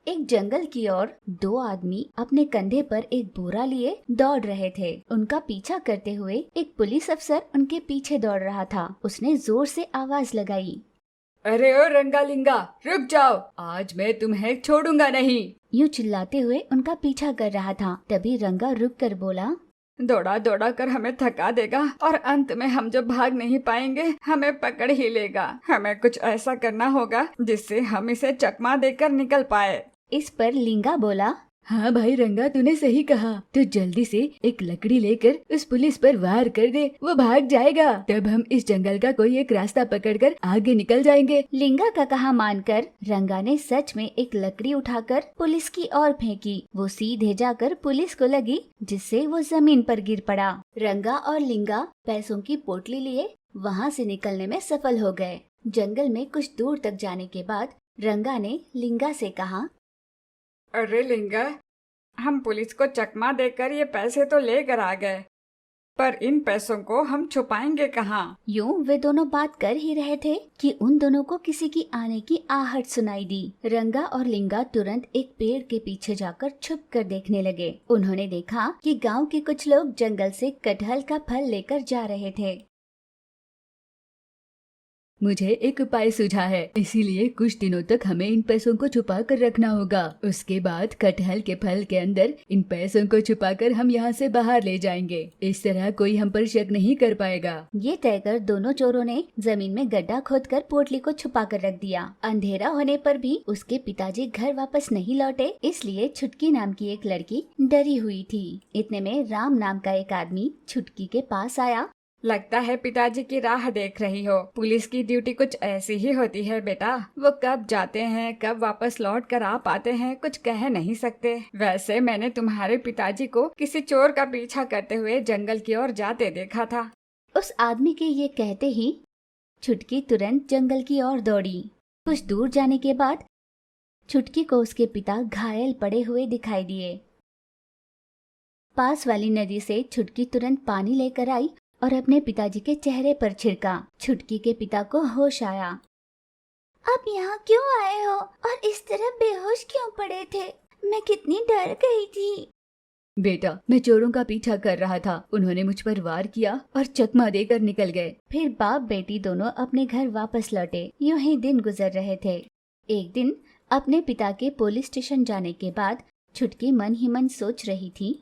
एक जंगल की ओर दो आदमी अपने कंधे पर एक बोरा लिए दौड़ रहे थे। उनका पीछा करते हुए एक पुलिस अफसर उनके पीछे दौड़ रहा था। उसने जोर से आवाज लगाई, अरे ओ रंगालिंगा, रुक जाओ, आज मैं तुम्हें छोड़ूंगा नहीं। यूं चिल्लाते हुए उनका पीछा कर रहा था। तभी रंगा रुक कर बोला, दौड़ा दौड़ा कर हमें थका देगा और अंत में हम जब भाग नहीं पाएंगे हमें पकड़ ही लेगा। हमें कुछ ऐसा करना होगा जिससे हम इसे चकमा देकर निकल पाए। इस पर लिंगा बोला, हाँ भाई रंगा, तूने सही कहा। तो जल्दी से एक लकड़ी लेकर उस पुलिस पर वार कर दे, वो भाग जाएगा। तब हम इस जंगल का कोई एक रास्ता पकड़कर आगे निकल जाएंगे। लिंगा का कहा मानकर रंगा ने सच में एक लकड़ी उठाकर पुलिस की ओर फेंकी। वो सीधे जाकर पुलिस को लगी, जिससे वो जमीन पर गिर पड़ा। रंगा और लिंगा पैसों की पोटली लिए वहाँ से निकलने में सफल हो गए। जंगल में कुछ दूर तक जाने के बाद रंगा ने लिंगा से कहा, अरे लिंगा, हम पुलिस को चकमा देकर ये पैसे तो लेकर आ गए, पर इन पैसों को हम छुपाएंगे कहाँ? यूं वे दोनों बात कर ही रहे थे कि उन दोनों को किसी की आने की आहट सुनाई दी। रंगा और लिंगा तुरंत एक पेड़ के पीछे जाकर छुप कर देखने लगे। उन्होंने देखा कि गांव के कुछ लोग जंगल से कटहल का फल लेकर जा रहे थे। मुझे एक उपाय सूझा है, इसीलिए कुछ दिनों तक हमें इन पैसों को छुपा कर रखना होगा। उसके बाद कटहल के फल के अंदर इन पैसों को छुपाकर हम यहाँ से बाहर ले जाएंगे। इस तरह कोई हम पर शक नहीं कर पाएगा। ये तय कर दोनों चोरों ने जमीन में गड्ढा खोदकर पोटली को छुपा कर रख दिया। अंधेरा होने पर भी उसके पिताजी घर वापस नहीं लौटे, इसलिए छुटकी नाम की एक लड़की डरी हुई थी। इतने में राम नाम का एक आदमी छुटकी के पास आया। लगता है पिताजी की राह देख रही हो। पुलिस की ड्यूटी कुछ ऐसी ही होती है बेटा। वो कब जाते हैं कब वापस लौट कर आ पाते हैं कुछ कह नहीं सकते। वैसे मैंने तुम्हारे पिताजी को किसी चोर का पीछा करते हुए जंगल की ओर जाते देखा था। उस आदमी के ये कहते ही छुटकी तुरंत जंगल की ओर दौड़ी। कुछ दूर जाने के बाद छुटकी को उसके पिता घायल पड़े हुए दिखाई दिए। पास वाली नदी से छुटकी तुरंत पानी लेकर आई और अपने पिताजी के चेहरे पर छिड़का। छुटकी के पिता को होश आया। आप यहाँ क्यों आए हो और इस तरह बेहोश क्यों पड़े थे? मैं कितनी डर गई थी। बेटा, मैं चोरों का पीछा कर रहा था, उन्होंने मुझ पर वार किया और चकमा देकर निकल गए। फिर बाप बेटी दोनों अपने घर वापस लौटे। यूं ही दिन गुजर रहे थे। एक दिन अपने पिता के पुलिस स्टेशन जाने के बाद छुटकी मन ही मन सोच रही थी,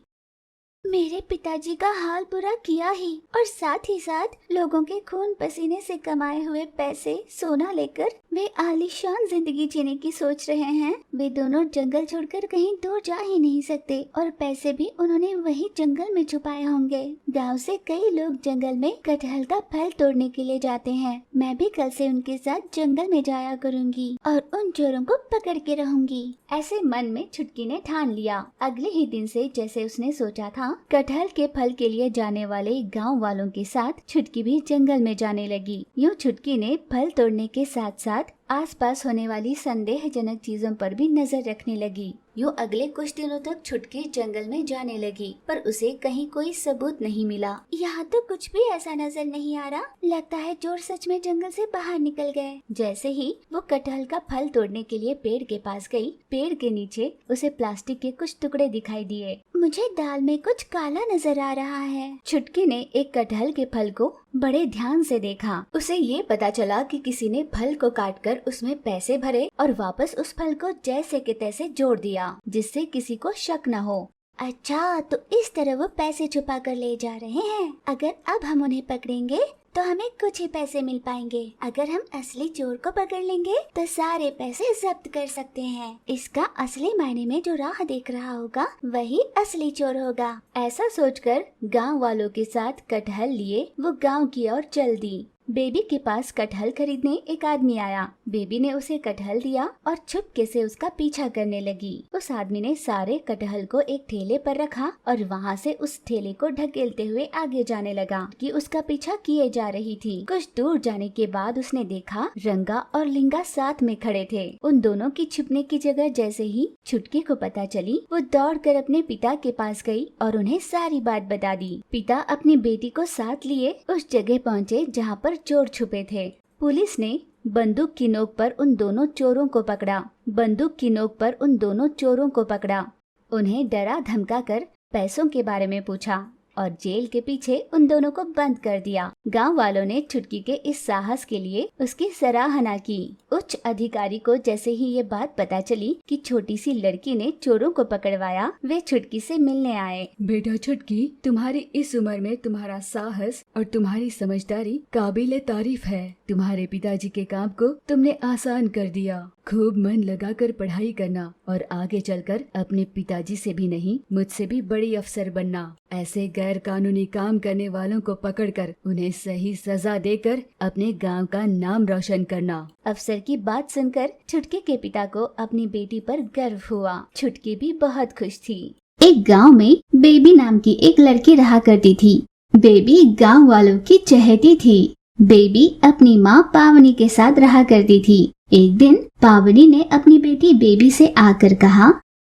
मेरे पिताजी का हाल बुरा किया ही और साथ ही साथ लोगों के खून पसीने से कमाए हुए पैसे सोना लेकर वे आलीशान जिंदगी जीने की सोच रहे हैं। वे दोनों जंगल छोड़कर कहीं दूर जा ही नहीं सकते और पैसे भी उन्होंने वही जंगल में छुपाए होंगे। गांव से कई लोग जंगल में कटहल का फल तोड़ने के लिए जाते हैं। मैं भी कल से उनके साथ जंगल में जाया करूंगी और उन चोरों को पकड़ के रहूंगी। ऐसे मन में छुटकी ने ठान लिया। अगले ही दिन से जैसे उसने सोचा था, कटहल के फल के लिए जाने वाले गांव वालों के साथ छुटकी भी जंगल में जाने लगी। यूं छुटकी ने फल तोड़ने के साथ साथ आसपास होने वाली संदेहजनक चीजों पर भी नजर रखने लगी। यूं अगले कुछ दिनों तक छुटकी जंगल में जाने लगी, पर उसे कहीं कोई सबूत नहीं मिला। यहाँ तो कुछ भी ऐसा नजर नहीं आ रहा। लगता है चोर सच में जंगल से बाहर निकल गए। जैसे ही वो कटहल का फल तोड़ने के लिए पेड़ के पास गई, पेड़ के नीचे उसे प्लास्टिक के कुछ टुकड़े दिखाई दिए। मुझे दाल में कुछ काला नजर आ रहा है। छुटकी ने एक कटहल के फल को बड़े ध्यान से देखा। उसे ये पता चला कि किसी ने फल को काटकर उसमें पैसे भरे और वापस उस फल को जैसे के तैसे जोड़ दिया, जिससे किसी को शक न हो। अच्छा, तो इस तरह वो पैसे छुपा कर ले जा रहे हैं। अगर अब हम उन्हें पकड़ेंगे तो हमें कुछ ही पैसे मिल पाएंगे। अगर हम असली चोर को पकड़ लेंगे तो सारे पैसे जब्त कर सकते हैं। इसका असली मायने में जो राह देख रहा होगा वही असली चोर होगा। ऐसा सोचकर गांव वालों के साथ कटहल लिए वो गांव की ओर चल दी। बेबी के पास कटहल खरीदने एक आदमी आया। बेबी ने उसे कटहल दिया और चुपके से उसका पीछा करने लगी। उस आदमी ने सारे कटहल को एक ठेले पर रखा और वहाँ से उस ठेले को ढकेलते हुए आगे जाने लगा कि उसका पीछा किए जा रही थी। कुछ दूर जाने के बाद उसने देखा रंगा और लिंगा साथ में खड़े थे। उन दोनों की छिपने की जगह जैसे ही छुटकी को पता चली, वो दौड़कर अपने पिता के पास गई और उन्हें सारी बात बता दी। पिता अपनी बेटी को साथ लिए उस जगह पहुँचे जहाँ पर चोर छुपे थे। पुलिस ने बंदूक की नोक पर उन दोनों चोरों को पकड़ा। बंदूक की नोक पर उन दोनों चोरों को पकड़ा। उन्हें डरा धमका कर पैसों के बारे में पूछा और जेल के पीछे उन दोनों को बंद कर दिया। गांव वालों ने छुटकी के इस साहस के लिए उसकी सराहना की। उच्च अधिकारी को जैसे ही ये बात पता चली कि छोटी सी लड़की ने चोरों को पकड़वाया, वे छुटकी से मिलने आए। बेटा छुटकी, तुम्हारी इस उम्र में तुम्हारा साहस और तुम्हारी समझदारी काबिले तारीफ है। तुम्हारे पिताजी के काम को तुमने आसान कर दिया। खूब मन लगाकर पढ़ाई करना और आगे चलकर अपने पिताजी से भी नहीं, मुझसे भी बड़ी अफसर बनना। ऐसे गैर कानूनी काम करने वालों को पकड़कर उन्हें सही सजा देकर अपने गांव का नाम रोशन करना। अफसर की बात सुनकर छुटकी के पिता को अपनी बेटी पर गर्व हुआ। छुटकी भी बहुत खुश थी। एक गांव में बेबी नाम की एक लड़की रहा करती थी। बेबी गांव वालों की चहेती थी। बेबी अपनी माँ पावनी के साथ रहा करती थी। एक दिन पावनी ने अपनी बेटी बेबी से आकर कहा,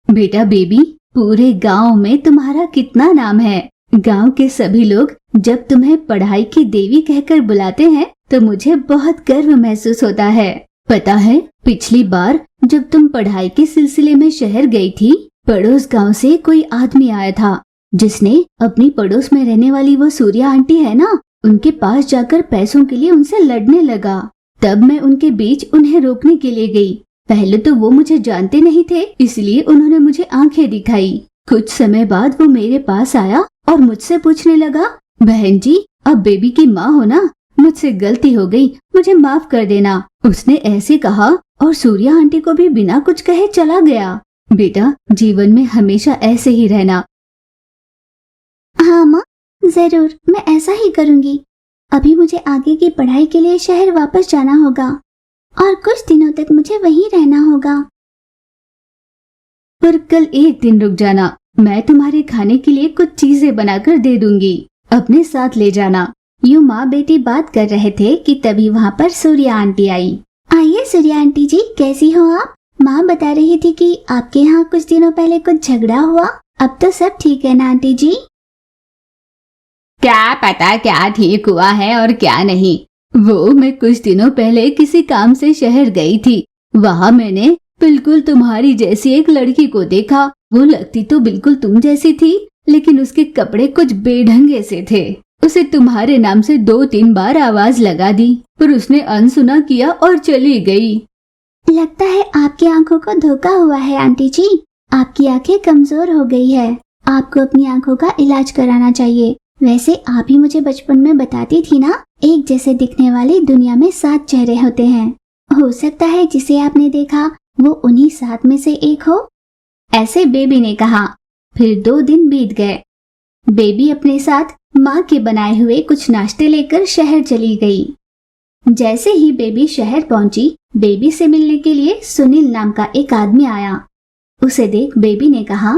बेटा बेबी, पूरे गांव में तुम्हारा कितना नाम है। गांव के सभी लोग जब तुम्हें पढ़ाई की देवी कहकर बुलाते हैं तो मुझे बहुत गर्व महसूस होता है। पता है, पिछली बार जब तुम पढ़ाई के सिलसिले में शहर गई थी, पड़ोस गांव से कोई आदमी आया था जिसने अपनी पड़ोस में रहने वाली वो सूर्या आंटी है ना, उनके पास जाकर पैसों के लिए उनसे लड़ने लगा। तब मैं उनके बीच उन्हें रोकने के लिए गई। पहले तो वो मुझे जानते नहीं थे, इसलिए उन्होंने मुझे आंखें दिखाई। कुछ समय बाद वो मेरे पास आया और मुझसे पूछने लगा, बहन जी, अब बेबी की माँ हो ना, मुझसे गलती हो गई, मुझे माफ कर देना। उसने ऐसे कहा और सूर्या आंटी को भी बिना कुछ कहे चला गया। बेटा, जीवन में हमेशा ऐसे ही रहना। हाँ माँ, जरूर, मैं ऐसा ही करूँगी। अभी मुझे आगे की पढ़ाई के लिए शहर वापस जाना होगा और कुछ दिनों तक मुझे वहीं रहना होगा। पर कल एक दिन रुक जाना, मैं तुम्हारे खाने के लिए कुछ चीजें बनाकर दे दूंगी, अपने साथ ले जाना। यूं माँ बेटी बात कर रहे थे कि तभी वहाँ पर सूर्या आंटी आई। आइए सूर्या आंटी जी, कैसी हो आप? माँ बता रही थी कि आपके यहाँ कुछ दिनों पहले कुछ झगड़ा हुआ, अब तो सब ठीक है ना आंटी जी? क्या पता क्या ठीक हुआ है और क्या नहीं। वो मैं कुछ दिनों पहले किसी काम से शहर गई थी। वहाँ मैंने बिल्कुल तुम्हारी जैसी एक लड़की को देखा। वो लगती तो बिल्कुल तुम जैसी थी, लेकिन उसके कपड़े कुछ बेढंगे से थे। उसे तुम्हारे नाम से 2-3 बार आवाज लगा दी, पर उसने अनसुना किया और चली गई। लगता है आपकी आंखों को धोखा हुआ है आंटी जी। आपकी आंखें कमजोर हो गई है। आपको अपनी आंखों का इलाज कराना चाहिए। वैसे आप ही मुझे बचपन में बताती थी ना, एक जैसे दिखने वाले दुनिया में 7 चेहरे होते हैं। हो सकता है जिसे आपने देखा वो उन्हीं 7 में से एक हो। ऐसे बेबी ने कहा। फिर 2 दिन बीत गए। बेबी अपने साथ माँ के बनाए हुए कुछ नाश्ते लेकर शहर चली गई। जैसे ही बेबी शहर पहुंची, बेबी से मिलने के लिए सुनील नाम का एक आदमी आया। उसे देख बेबी ने कहा,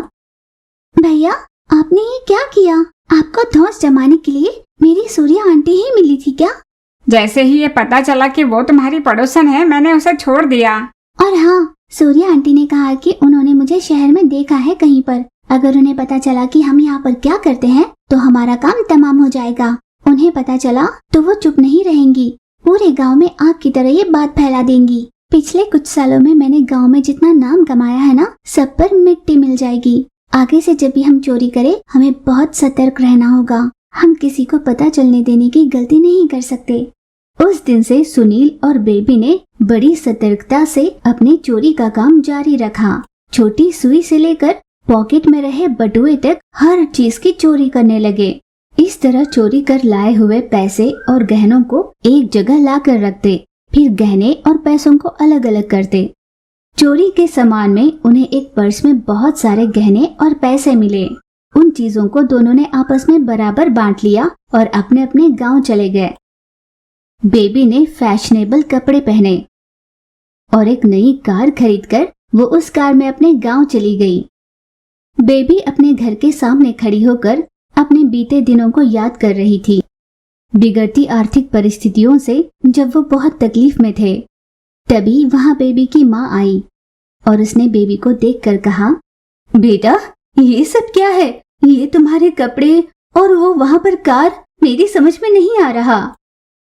भैया, आपने ये क्या किया? आपको धौंस जमाने के लिए मेरी सूर्या आंटी ही मिली थी क्या? जैसे ही ये पता चला कि वो तुम्हारी पड़ोसन है, मैंने उसे छोड़ दिया। और हाँ, सूर्या आंटी ने कहा कि उन्होंने मुझे शहर में देखा है कहीं पर। अगर उन्हें पता चला कि हम यहाँ पर क्या करते हैं तो हमारा काम तमाम हो जाएगा। उन्हें पता चला तो वो चुप नहीं रहेंगी, पूरे गांव में आग की तरह ये बात फैला देंगी। पिछले कुछ सालों में मैंने गांव में जितना नाम कमाया है ना, सब पर मिट्टी मिल जाएगी। आगे से जब भी हम चोरी करें, हमें बहुत सतर्क रहना होगा। हम किसी को पता चलने देने की गलती नहीं कर सकते। उस दिन से सुनील और बेबी ने बड़ी सतर्कता से अपने चोरी का काम जारी रखा। छोटी सुई से लेकर पॉकेट में रहे बटुए तक हर चीज की चोरी करने लगे। इस तरह चोरी कर लाए हुए पैसे और गहनों को एक जगह लाकर रखते, फिर गहने और पैसों को अलग अलग करते। चोरी के सामान में उन्हें एक पर्स में बहुत सारे गहने और पैसे मिले। उन चीजों को दोनों ने आपस में बराबर बांट लिया और अपने अपने गांव चले गए। बेबी ने फैशनेबल कपड़े पहने और एक नई कार खरीदकर वो उस कार में अपने गांव चली गई। बेबी अपने घर के सामने खड़ी होकर अपने बीते दिनों को याद कर रही थी। बिगड़ती आर्थिक परिस्थितियों से जब वो बहुत तकलीफ में थे, तभी वहां बेबी की माँ आई और उसने बेबी को देखकर कहा, बेटा, ये सब क्या है? ये तुम्हारे कपड़े और वो वहां पर कार, मेरी समझ में नहीं आ रहा।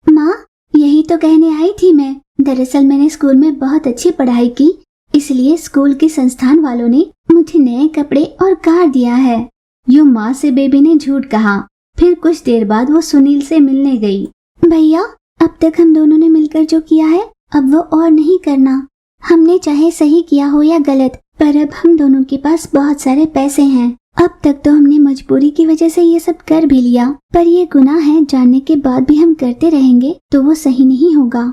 माँ, यही तो कहने आई थी मैं। दरअसल मैंने स्कूल में बहुत अच्छी पढ़ाई की, इसलिए स्कूल के संस्थान वालों ने मुझे नए कपड़े और कार दिया है। यूं माँ से बेबी ने झूठ कहा। फिर कुछ देर बाद वो सुनील से मिलने गई। भैया, अब तक हम दोनों ने मिलकर जो किया है अब वो और नहीं करना। हमने चाहे सही किया हो या गलत, पर अब हम दोनों के पास बहुत सारे पैसे हैं। अब तक तो हमने मजबूरी की वजह से ये सब कर भी लिया, पर ये गुनाह है, जानने के बाद भी हम करते रहेंगे तो वो सही नहीं होगा।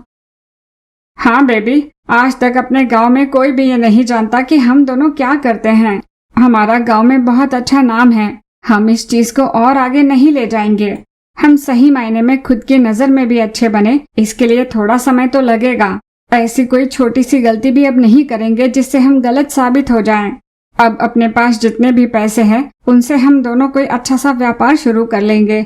हाँ बेबी, आज तक अपने गांव में कोई भी ये नहीं जानता कि हम दोनों क्या करते हैं। हमारा गांव में बहुत अच्छा नाम है। हम इस चीज को और आगे नहीं ले जाएंगे। हम सही मायने में खुद की नजर में भी अच्छे बने, इसके लिए थोड़ा समय तो लगेगा। ऐसी कोई छोटी सी गलती भी अब नहीं करेंगे जिससे हम गलत साबित हो जाएं। अब अपने पास जितने भी पैसे हैं उनसे हम दोनों कोई अच्छा सा व्यापार शुरू कर लेंगे।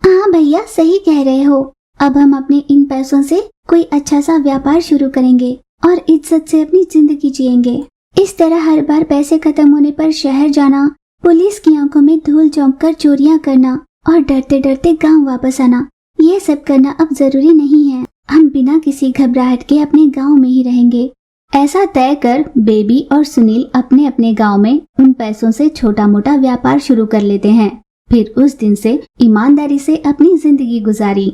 हाँ भैया, सही कह रहे हो। अब हम अपने इन पैसों से कोई अच्छा सा व्यापार शुरू करेंगे और इज्जत से अपनी जिंदगी जिएंगे। इस तरह हर बार पैसे खत्म होने पर शहर जाना, पुलिस की आंखों में धूल झोंक कर चोरियां करना और डरते डरते गांव वापस आना, ये सब करना अब जरूरी नहीं है। हम बिना किसी घबराहट के अपने गांव में ही रहेंगे। ऐसा तय कर बेबी और सुनील अपने अपने गांव में उन पैसों से छोटा मोटा व्यापार शुरू कर लेते हैं। फिर उस दिन से ईमानदारी से अपनी जिंदगी गुजारी।